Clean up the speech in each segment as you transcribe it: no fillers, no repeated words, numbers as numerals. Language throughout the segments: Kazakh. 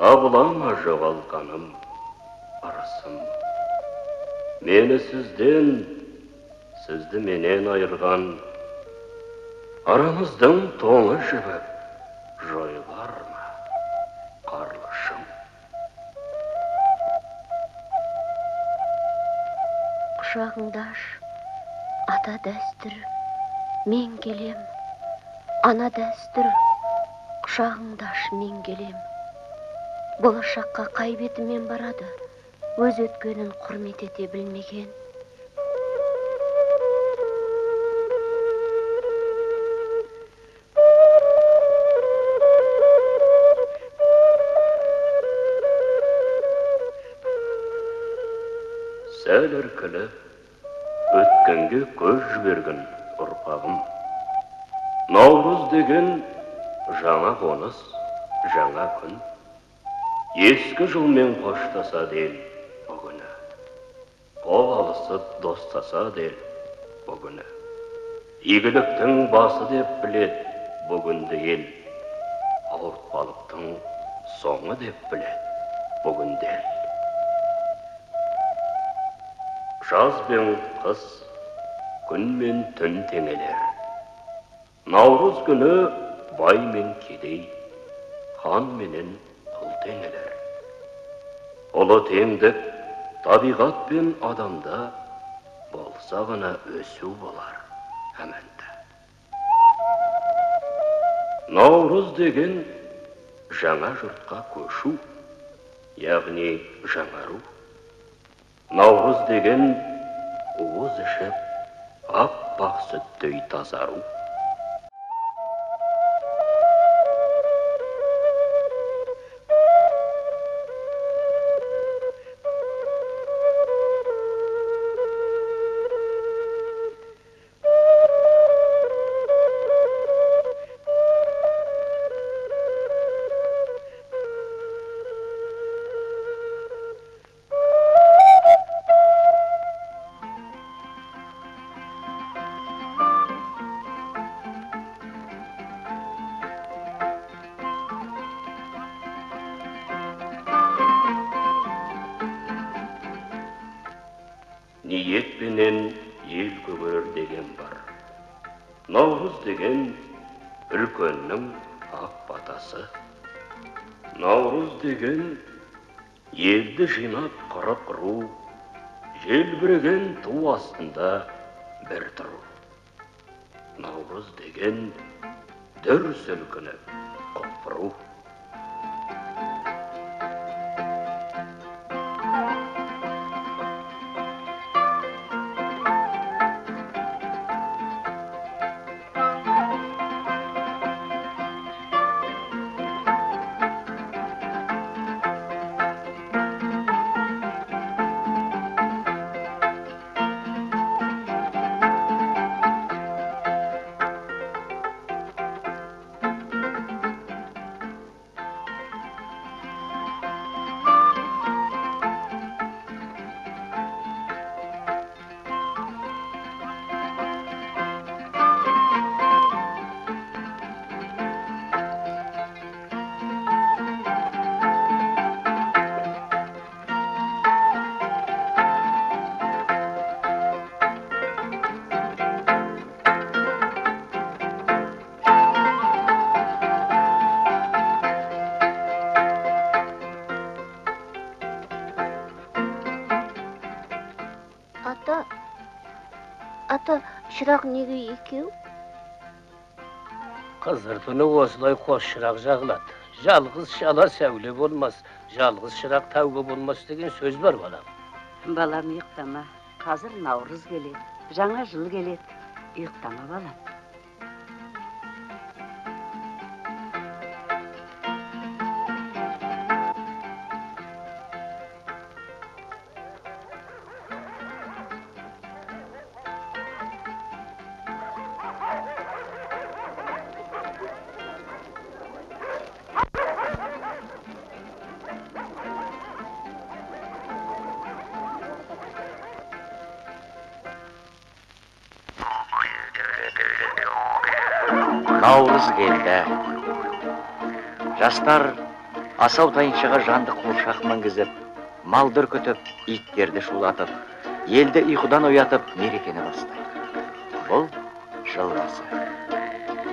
Табылама жоғалғаным, арысым. Мені сізден, сізді менен айырған, арамыздың тоңы жібіп, жойылар ма, қарлышым? Құшағыңдаш, ата дәстүр, мен келем. Ана дәстүр, құшағыңдаш, мен келем. Болашаққа қай бетімен барады, өз өткенін құрмет ете білмеген. Сәл іркіліп, өткенге көз жіберген ұрпағым. Наурыз деген жаңа қоныс, жаңа күн. Ескі жылмен қоштаса дел бүгіні. Қол алысып достаса дел бүгіні. Игіліктің басы деп білет бүгінді ел. Ауыртпалықтың соңы деп білет бүгінді ел. Жаз бен қыс, күн мен түн теңелер. Наурыз күні бай мен кедей, хан менен құл теңелер. Ұлы теңдік табиғат пен адамда болса ғана өсу болар әмәнді. Наурыз деген жаңа жұртқа көшу, яғни жаңару. Наурыз деген уыз ішіп, аппақ сүттей тазару. Ниетпенен ел көгерер деген бар. Наурыз деген үлкеннің ақ батасы. Наурыз деген елді жинап қырық ру, желбіреген ту астында бір тұру. Наурыз деген дүр сілкініп құпыру. Ата, шырақ неге екеу? Қызыр түні осылай қос шырақ жағылады. Жалғыз шала сәуле болмас, жалғыз шырақ тәуге болмас деген сөз бар балам. Балам, ұйықтама. Қазір Наурыз келеді, жаңа жыл келеді. Ұйықтама балам. Nauruz geldi. Жастар асау тайыншаға жанды қуыршақ мінгізіп, малды үркітіп, иттерді шулатып, елді ұйқыдан оятып, мерекені бастайды. Бұл жыл басы.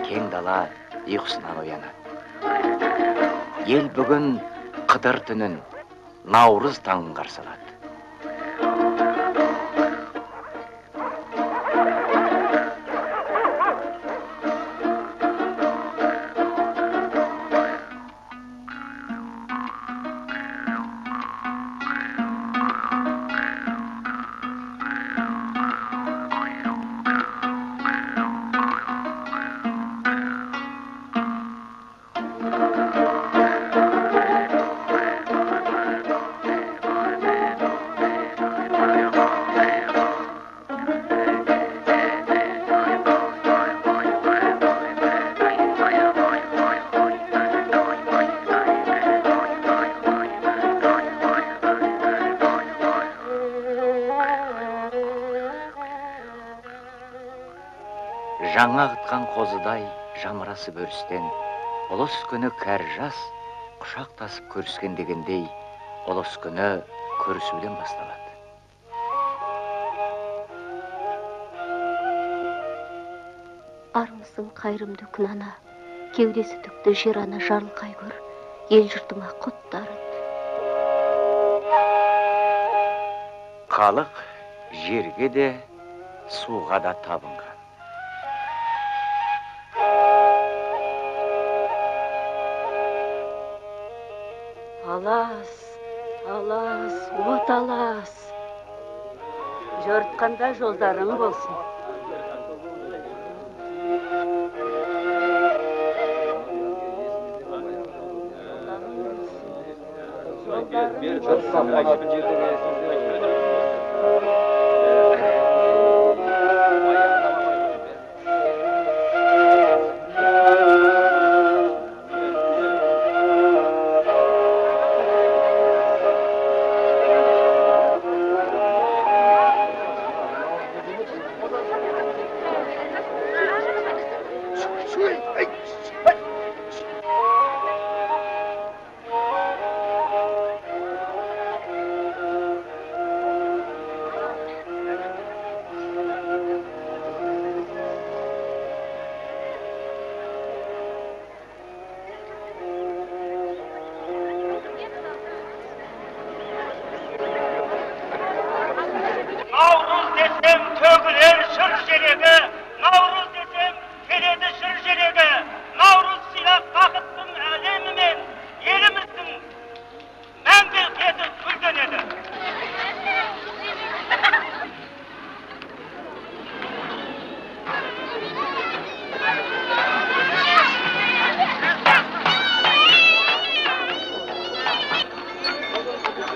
Кең дала ұйқысынан оянады. Ел бүгін Қыдыр түнін, Наурыз таңын қарсы алады. Жаңа ағытқан қозыдай жамырасы бөрістен, ұлыс күні кәр жас, құшақтасып көріскен дегендей, ұлыс күні көрісуден басталады. Армысың қайрымды күн ана, кеудесі түкті жер ана жарылқай көр, ел жұртыма құттарыд. Халық жерге де, суға да табынған. Алас, алас, от алас. Жортқанда жолдарың болсын.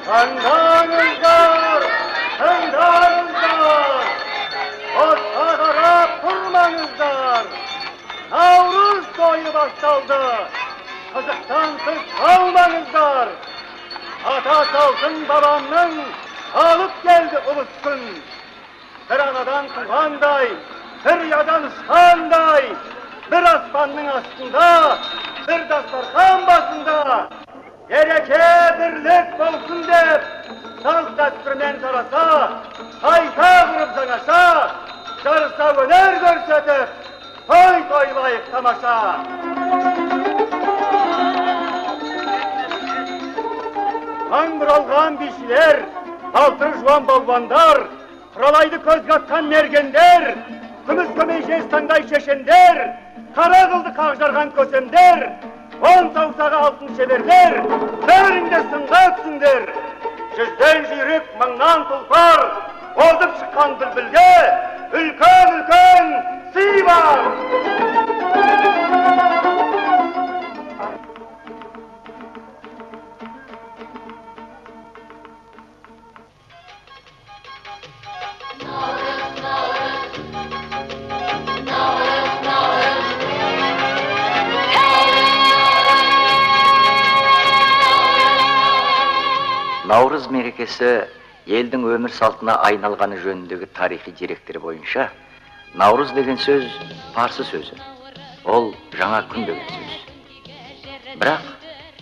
Tındanızlar, tındanızlar, orta qarab durmanızlar. Navruz toyu başlandı, kızıktan kız kalmanızlar. Ata salsın babamın alıp geldi ulus gün. Bir anadan tuğanday, bir yadan ıskanday, bir asmanın astında, bir dastarkan basında. Gereke birlik olsun dep, salt dasturmen sarasa, hayta vurup zanaşa, jarısa öner görsetip, toy toylayıp tamaşa. Kan buralgan bişiler, altır juan balvanlar, kuralaydı köz katkan mergenler, kımız kömeyce istangay şeşender, kara kıldı kağjargan kösemder, on savsağı altın çeverler, devrimde sıngatsındır. Жүзден жүйрік мыңнан тұлпар, ордып шыққан дүлбілге, үлкен-үлкен сый бар. Наурыз мерекесі елдің өмір салтына айналғаны жөніндегі тарихи деректер бойынша, Наурыз деген сөз парсы сөзі. Ол жаңа күн деген сөз. Бірақ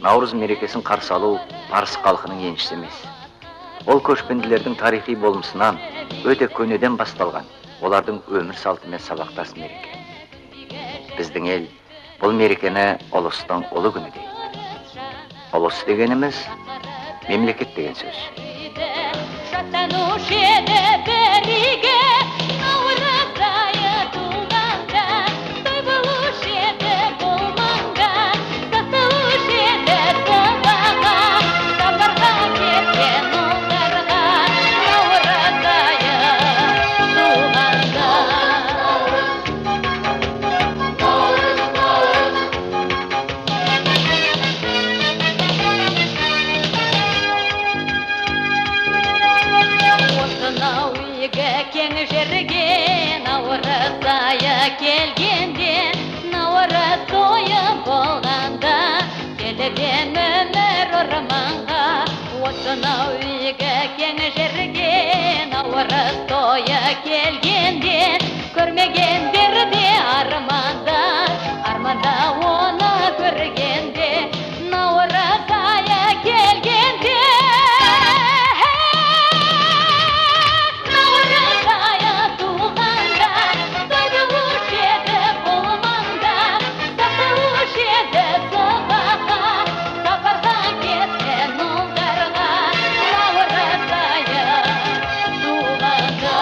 Наурыз мерекесін қарсы алу парсы халқының еншісі емес. Ол көшпенділердің тарихи болмысынан өте көнеден басталған, олардың өмір салтымен сабақтас мереке. Біздің ел бұл мерекені ұлыстың ұлы күні дейді. Ұлыс дегеніміз мемлекет деген сөз. Көрмегендерде арманда оны көргенде, наурыз айы келгенде, наурыз айы туғанда, той болушы еді бұл маңда, сатылушы еді сыбаға, сапарға кеткен ұлдарға, наурыз айы туғанда.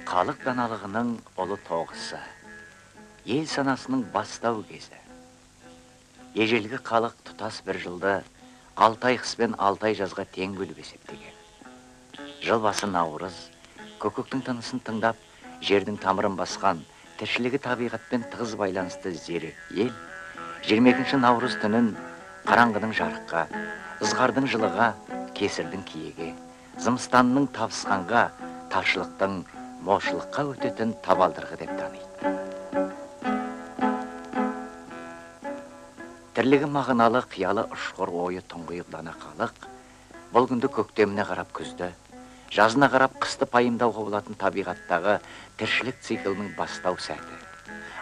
Халық даналығының ұлы тоғысы, ел санасының бастау кезі. Ежелгі халық тұтас бір жылды 6 ай қыс пен 6 ай жазға тең бөліп есептеген. Жыл басы наурыз, көкөктің тынысын тыңдап, жердің тамырын басқан, тіршілігі табиғатпен тығыз байланысты зерек ел, 22 наурыз түнін қараңғының жарыққа, ызғардың жылыға, кесірдің киеге, зымстанның табысқанға, таршылықтың молшылыққа өтетін табалдырғы деп таниды. Тірлігі мағыналы, қиялы ұшқыр ойы тұңғиықдана халық, бұл күнді көктеміне қарап күзді, жазына қарап қысты пайымдауға болатын табиғаттағы тіршілік циклінің бастау сәті,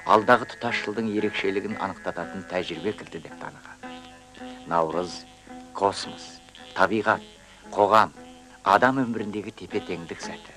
алдағы тұтас жылдың ерекшелігін анықтататын тәжірибе кілті деп таныған. Наурыз, космос, табиғат, қоғам, адам өміріндегі тепе-теңдік сәті.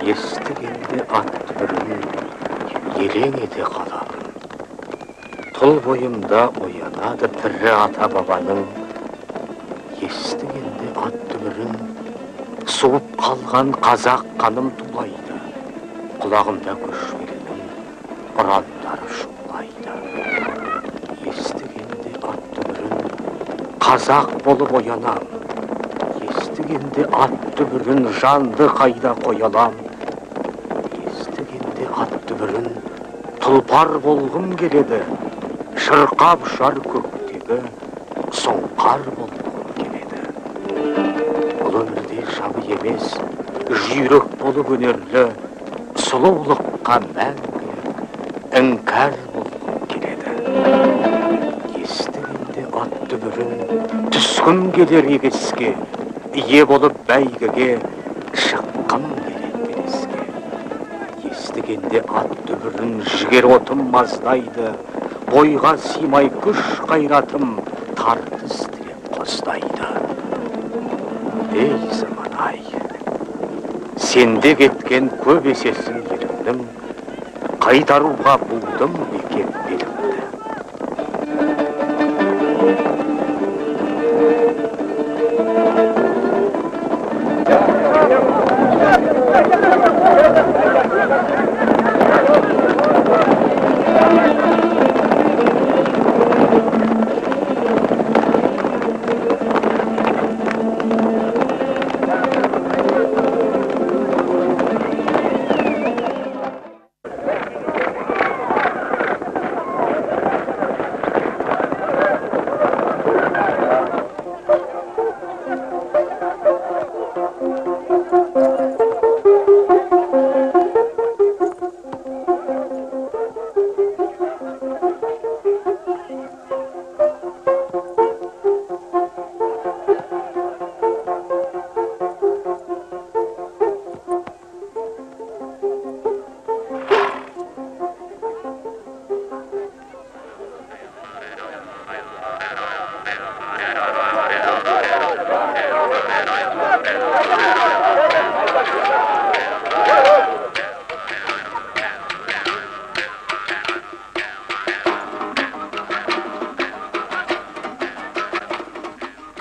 Естігенде ат дүбірін елең ете қаламын. Тұл бойымда оянады тірі ата бабаның. Естігенде ат дүбірін суып қалған қазақ қаным тулайды. Құлағымда көшпелінің ұрандары шулайды. Естігенде ат дүбірін қазақ болып оянам. Естігенде ат дүбірін жанды қайда қоялам. Естігенде ат дүбірін тұлпар болғым келеді. Шырқап ұшар көктегі сұңқар болғым келеді. Бұл өмірде жабы емес, жүйрік болып өнерлі, сұлулыққа мәңгі іңкәр болғым келеді. Естігенде ат дүбірін түскім келер егеске, ие болып бәйгіге шыққым келер белеске. Естігенде ат дүбірін жігер отым маздайды, бойға симай күш қайратым тартыс тілеп қостайды. Ей заман-ай, сенде кеткен көп есесін ерімнің, қайтаруға будым бекем белімді.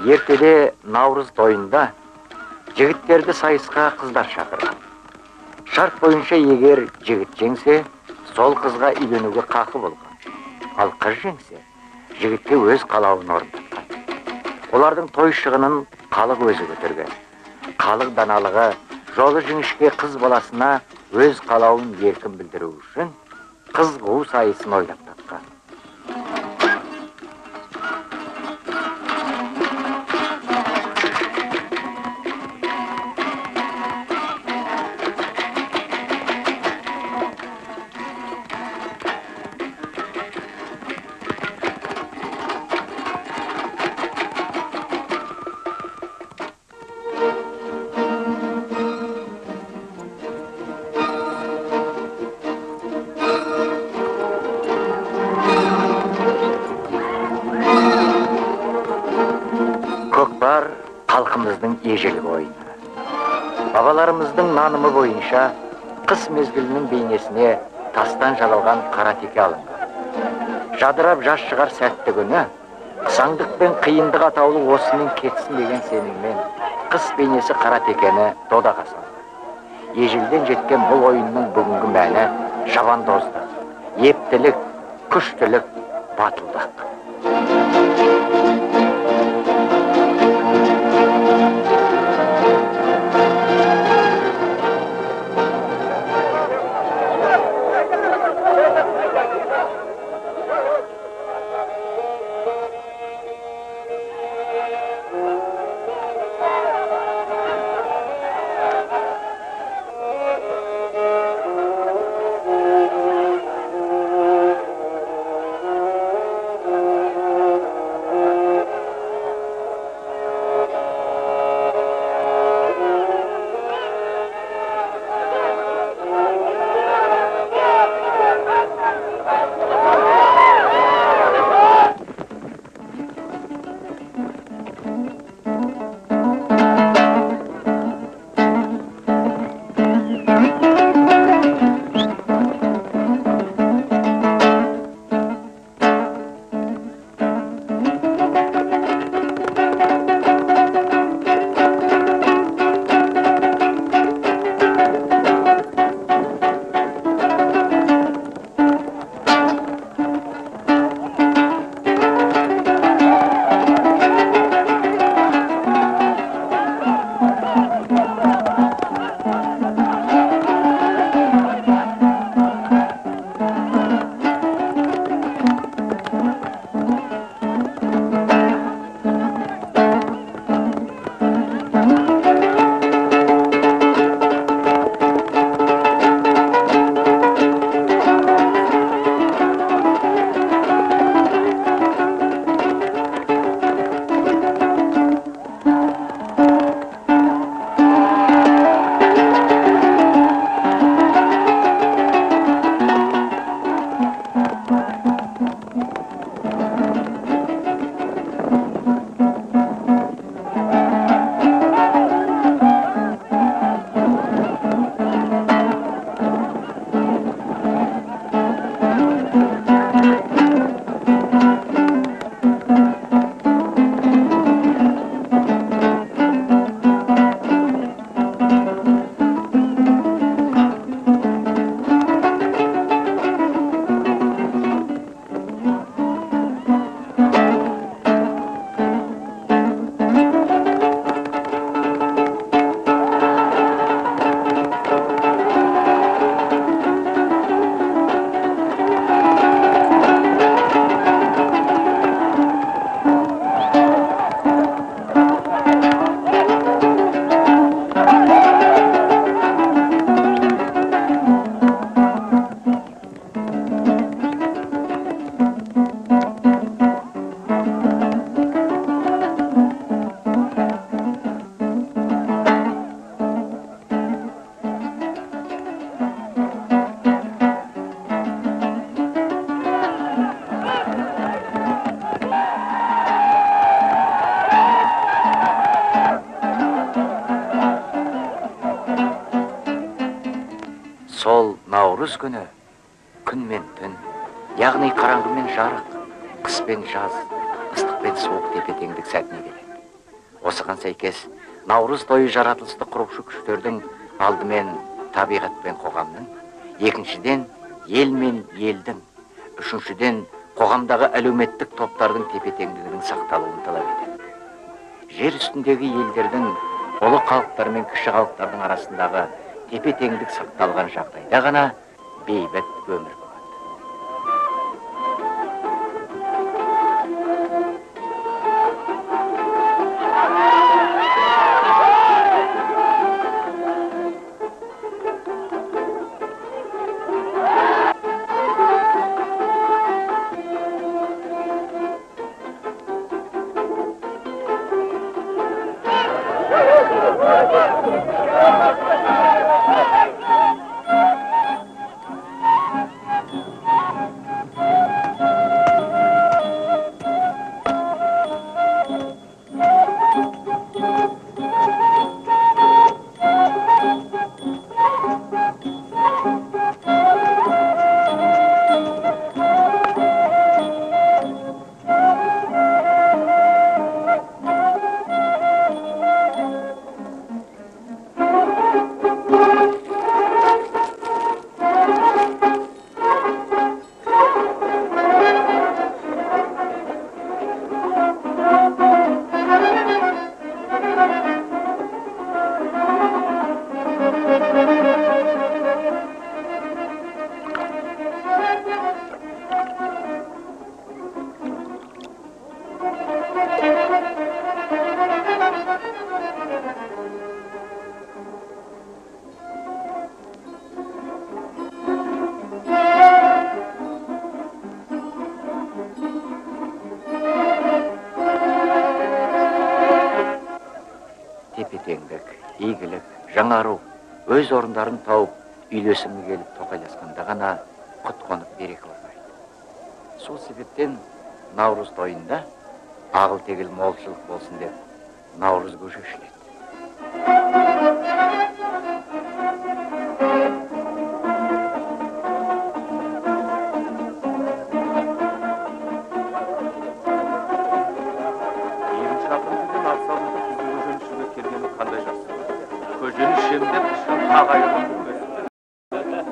Ертеде Наурыз тойында жігіттерді сайысқа қыздар шақырған. Шарт бойынша егер жігіт жеңсе, сол қызға үйленуге қақы болған. Ал қыз жеңсе, жігітке өз қалауын орындатқан. Олардың той шығынын халық өзі көтерген. Халық даналығы жолы жіңішке қыз баласына өз қалауын еркін білдіру үшін қыз қуу сайысын ойлап тапқан. Көкпар халқымыздың ежелгі ойыны. Бабаларымыздың нанымы бойынша қыс мезгілінің бейнесіне тастан жалалған қара теке алынған. Жадырап жас шығар сәтті күні, қысаңдық пен қиындық атаулы осымен кетсін деген сеніммен қыс бейнесі қара текені додаға салды. Ежелден жеткен бұл ойынның бүгінгі мәні шабандоздық, ептілік, күштілік, батылдық. Сол Наурыз күні күн мен түн, яғни қараңғы мен жарық, қыс пен жаз, ыстық пен суық тепе-теңдік сәтіне келеді. Осыған сәйкес Наурыз тойы жаратылысты құрушы күштердің алдымен табиғат пен қоғамның, екіншіден ел мен елдің, үшіншіден қоғамдағы әлеуметтік топтардың тепе-теңдігінің сақталуын талап етеді. Жер үстіндегі елдердің ұлы халықтар мен кіші халықтардың арасындағы тепе-теңдік сақталған жағдайда ғана бейбіт өмір болады. Тепе-теңдік, игілік, жаңару, өз орындарын тауып, үйлесімі келіп тоқайласқанда ғана құт қонып береке орнайды. Сол себептен Наурыз тойында ағыл-тегіл молшылық болсын деп, Наурыз көже ішіледі. Көжені ішемдеп, ішін қағайырын көрмесін.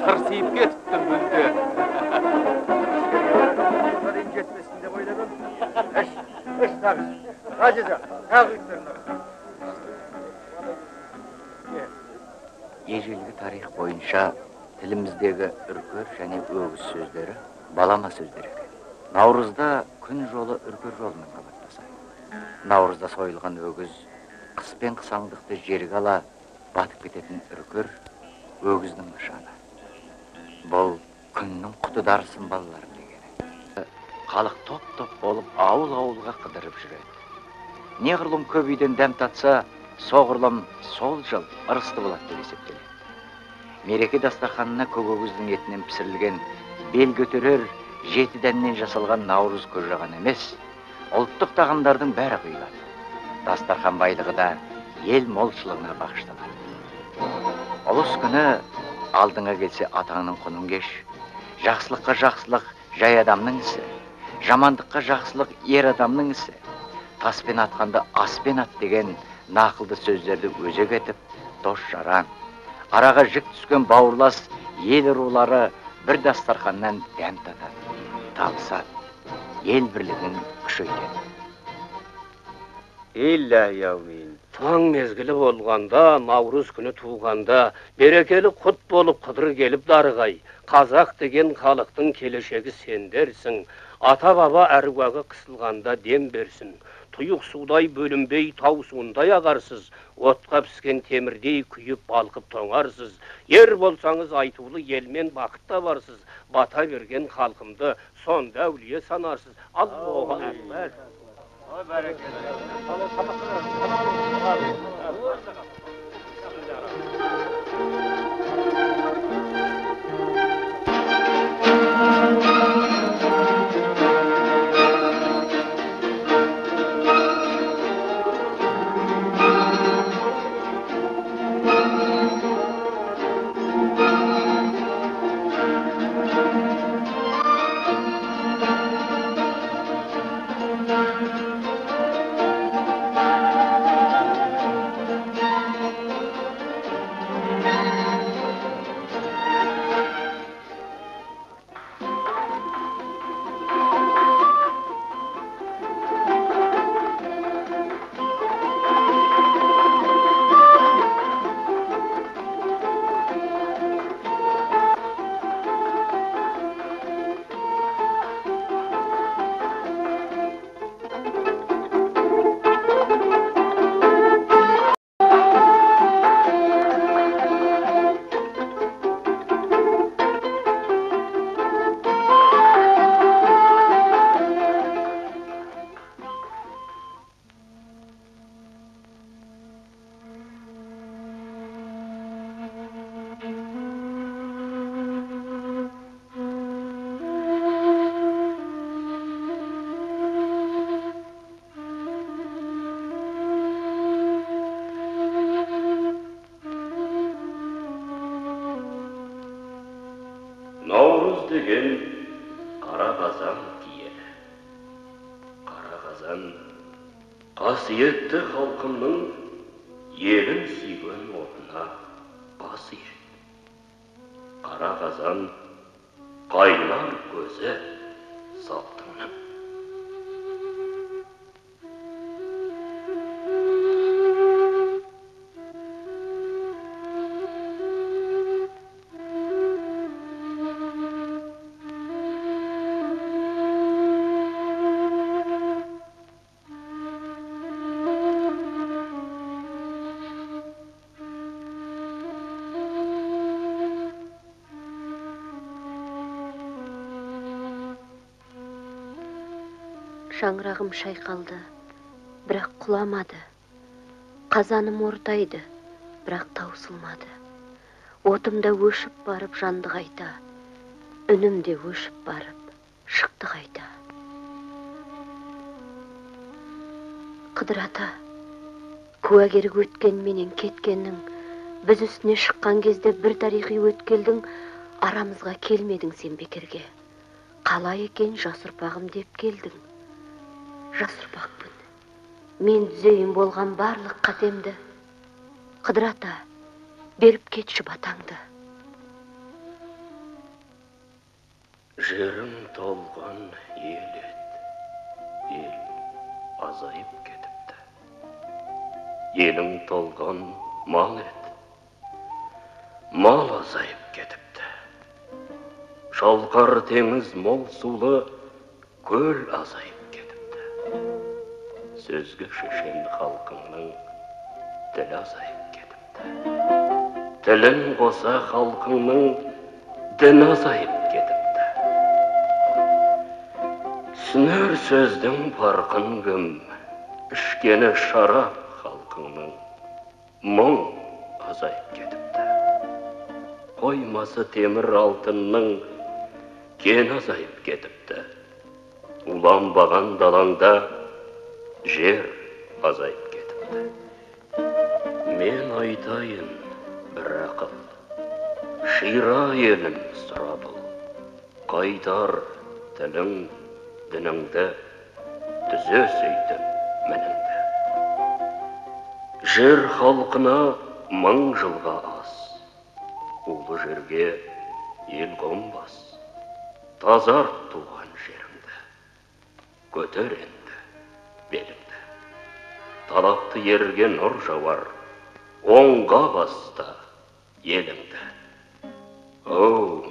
Тырсиып кетіпті мүлде. Олардың жетмесін деп ойлаймын. Үш тағыз. Ғазиза, тағы үйттерін. Ежелгі тарих бойынша тіліміздегі үркер және өгіз сөздері балама сөздер екен. Наурызда күн жолы үркер жолымен қабаттасады. Наурызда сойылған өгіз қыс пен қысаңдықты жерге ала батып кететін үркер өгіздің нышаны. Бұл күннің құтыдарысын балаларым дегені. Халық топ-топ болып ауыл-ауылға қыдырып жүреді. Неғұрлым көп үйден дәм татса, соғұрлым сол жыл ырысты болады деп есептеледі. Мереке дастарханына көк өгіздің етінен пісірілген бел көтерер 7 дәннен жасалған Наурыз көже ғана емес, ұлттық тағамдардың бәрі құйылады. Дастархан байлығы да ел молшылығына бағышталады. Ұлыс күні алдыңа келсе атаңның құнын кеш, жақсылыққа жақсылық жай адамның ісі, жамандыққа жақсылық ер адамның ісі, таспен атқанда аспен ат деген нақылды сөздерді өзек етіп, дос жаран, араға жік түскен бауырлас ел рулары бір дастарханнан дәм татады, табысады, ел бірлігін күшейтеді. Илләй-яумин. Таң мезгілі болғанда, Наурыз күні туғанда, берекелі құт болып қыдыр келіп дарығай. Қазақ деген халықтың келешегі сендерсің. Ата-баба әруағы қысылғанда дем берсін. Тұйық судай бөлінбей тау суындай ағарсыз. Отқа піскен темірдей күйіп балқып тоңарсыз. Ер болсаңыз айтулы елмен бақыт табарсыз. Бата берген халқымды сонда әулие санарсыз. Аллаху әкбар. Наурыз деген қара қазан киелі. Қара қазан қасиетті халқымның елін сүйген отына бас иеді. Қара қазан қайнар көзі салттыңның. Шаңырағым шайқалды, бірақ құламады. Қазаным ортайды, бірақ таусылмады. Отым да өшіп барып жанды қайта. Үнім де өшіп барып шықты қайта. Қыдыр ата, куәгерлік өткен менен кеткеннің, біз үстіне шыққан кезде бір тарихи өткелдің арамызға келмедің сен бекерге. Қалай екен жас ұрпағым деп келдің. Жас ұрпақпын. Мен түзейін болған барлық қатемді. Қыдыр ата, беріп кетші батаңды. Жерім толған ел ет. Ел азайып кетіпті. Елім толған мал ет. Мал азайып кетіпті. Шалқар теңіз мол сулы көл азайып сөзге шешен халқыңның тілі азайып кетіпті. Тілін қоса халқыңның дін азайып кетіпті. Түсінер сөздің парқын кім, ішкені шарап халқыңның мұң азайып кетіпті. Қоймасы темір алтынның кен азайып кетіпті. Уланбаған далаңда жер азайып кетіпті. Мен айтайын бір ақыл, шира елім сұрапыл. Қайтар тілің, дініңді, түзе сөйтіп мініңді. Жер халқына 1000 жылға ас, улы жерге ел қонбас. Тазарт туған жеріңді, көтер енді беліңді. Талапты ерге нұр жауар, оңға баста еліңді. Оу,